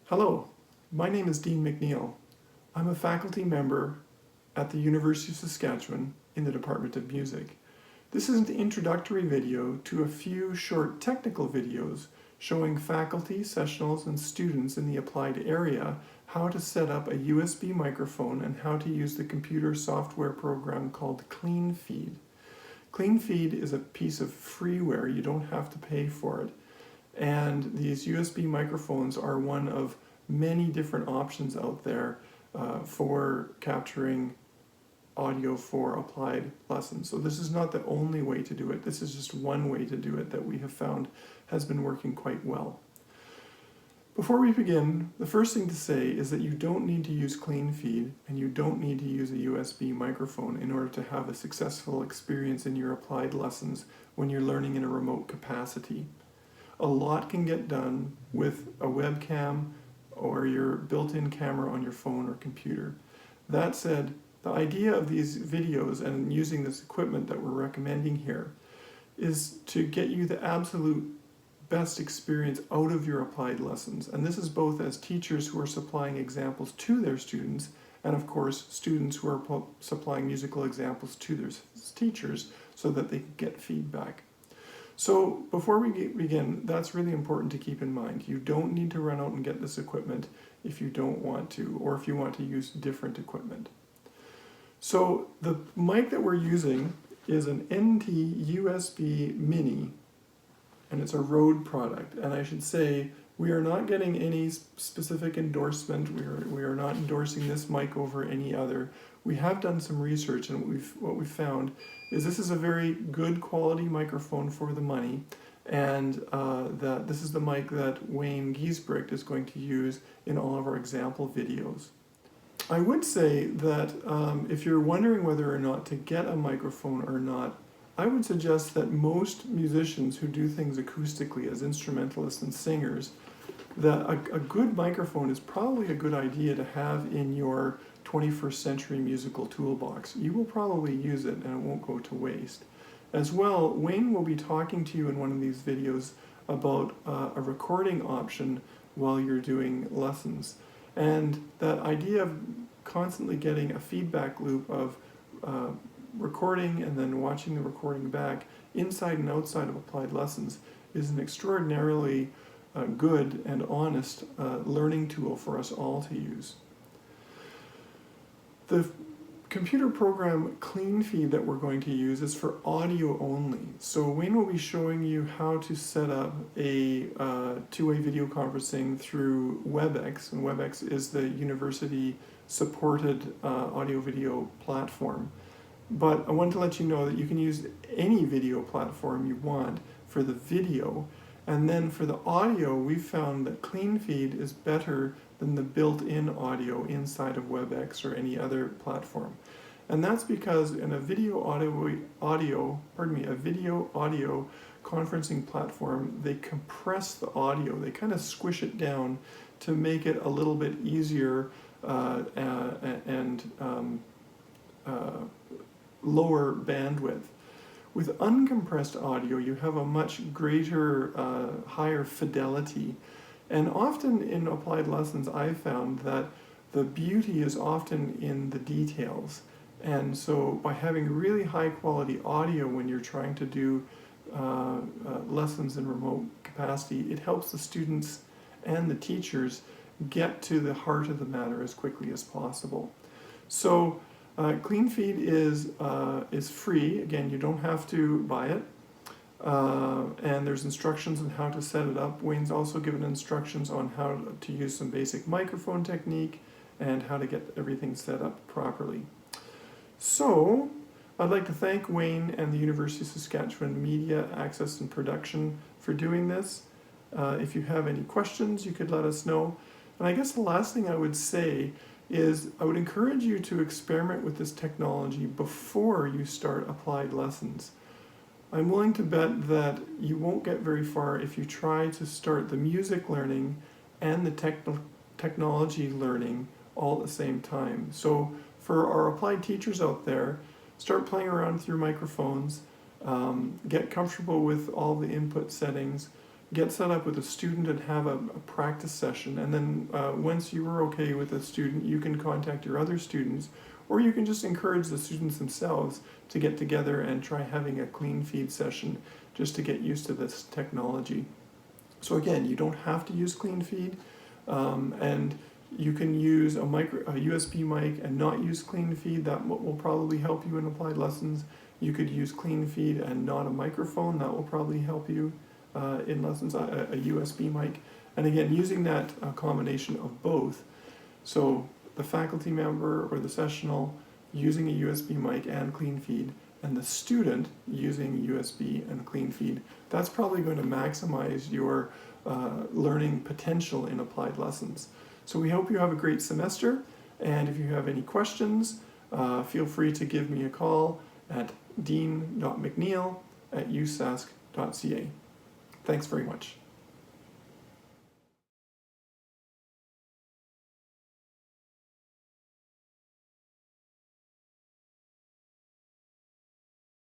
Hello, my name is Dean McNeil. I'm a faculty member at the University of Saskatchewan in the Department of Music. This is an introductory video to a few short technical videos showing faculty, sessionals, and students in the applied area how to set up a USB microphone and how to use the computer software program called CleanFeed. CleanFeed is a piece of freeware, you don't have to pay for it. And these USB microphones are one of many different options out there for capturing audio for applied lessons. So this is not the only way to do it. This is just one way to do it that we have found has been working quite well. Before we begin, the first thing to say is that you don't need to use CleanFeed and you don't need to use a USB microphone in order to have a successful experience in your applied lessons when you're learning in a remote capacity. A lot can get done with a webcam or your built-in camera on your phone or computer. That said, the idea of these videos and using this equipment that we're recommending here is to get you the absolute best experience out of your applied lessons. And this is both as teachers who are supplying examples to their students and of course students who are supplying musical examples to their teachers so that they can get feedback. So before we begin, that's really important to keep in mind. You don't need to run out and get this equipment if you don't want to, or if you want to use different equipment. So the mic that we're using is an NT USB Mini, and it's a Rode product. And I should say, we are not getting any specific endorsement. We are not endorsing this mic over any other. We have done some research, and what we've found is this is a very good quality microphone for the money, and that this is the mic that Wayne Giesbrecht is going to use in all of our example videos. I would say that if you're wondering whether or not to get a microphone or not, I would suggest that most musicians who do things acoustically as instrumentalists and singers, that a good microphone is probably a good idea to have in your 21st century musical toolbox. You will probably use it and it won't go to waste. As well, Wayne will be talking to you in one of these videos about a recording option while you're doing lessons. And that idea of constantly getting a feedback loop of recording and then watching the recording back inside and outside of applied lessons is an extraordinarily good and honest learning tool for us all to use. The computer program CleanFeed that we're going to use is for audio only. So Wayne will be showing you how to set up a two-way video conferencing through WebEx, and WebEx is the university-supported audio-video platform. But I wanted to let you know that you can use any video platform you want for the video, and then for the audio, we've found that CleanFeed is better than the built-in audio inside of WebEx or any other platform. And that's because in a video audio conferencing platform, they compress the audio, they kind of squish it down to make it a little bit easier and lower bandwidth. With uncompressed audio, you have a much greater, higher fidelity. And often in applied lessons, I've found that the beauty is often in the details. And so by having really high quality audio when you're trying to do lessons in remote capacity, it helps the students and the teachers get to the heart of the matter as quickly as possible. So CleanFeed is free. Again, you don't have to buy it. And there's instructions on how to set it up. Wayne's also given instructions on how to use some basic microphone technique and how to get everything set up properly. So, I'd like to thank Wayne and the University of Saskatchewan Media, Access and Production for doing this. If you have any questions, you could let us know. And I guess the last thing I would say is I would encourage you to experiment with this technology before you start applied lessons. I'm willing to bet that you won't get very far if you try to start the music learning and the technology learning all at the same time. So for our applied teachers out there, start playing around with your microphones, get comfortable with all the input settings, get set up with a student and have a practice session, and then once you are okay with a student, you can contact your other students, or you can just encourage the students themselves to get together and try having a clean feed session just to get used to this technology. So again, you don't have to use clean feed, and you can use a USB mic and not use clean feed. That will probably help you in applied lessons. You could use clean feed and not a microphone. That will probably help you in lessons, a USB mic. And again, using that combination of both, so the faculty member or the sessional using a USB mic and clean feed, and the student using USB and clean feed, that's probably going to maximize your learning potential in applied lessons. So we hope you have a great semester, and if you have any questions, feel free to give me a call at dean.mcneil@usask.ca. Thanks very much.